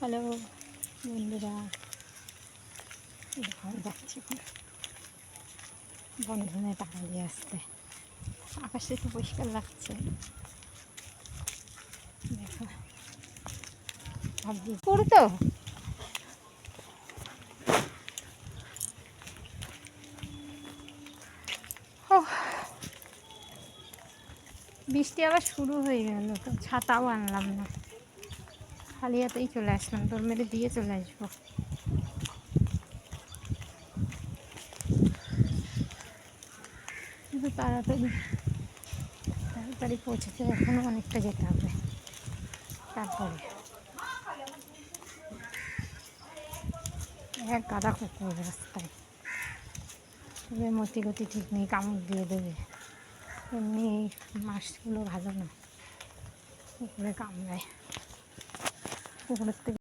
Hello বন্ধুরা, ঘরে যাচ্ছি বন্ধনে টাকা দিয়ে আসতে। আকাশে একটু পরিষ্কার লাগছে, দেখো ভাবছি পুরো তো বৃষ্টি আবার শুরু হয়ে গেল, তো ছাতাও আনলাম না, খালি হাতেই চলে আসলাম। তোর মেরে দিয়ে চলে আসবো। কিন্তু তাড়াতাড়ি তাড়াতাড়ি পৌঁছেছে, এখনও অনেকটা যেতে হবে। তারপরে এক গাদা কুকুর রাস্তায়, তবে মতি গতি ঠিক নেই, কামড় দিয়ে দেবে। এমনি মাছগুলো ভালো না, কুকুরে কামড়ায়। কুকুরের থেকে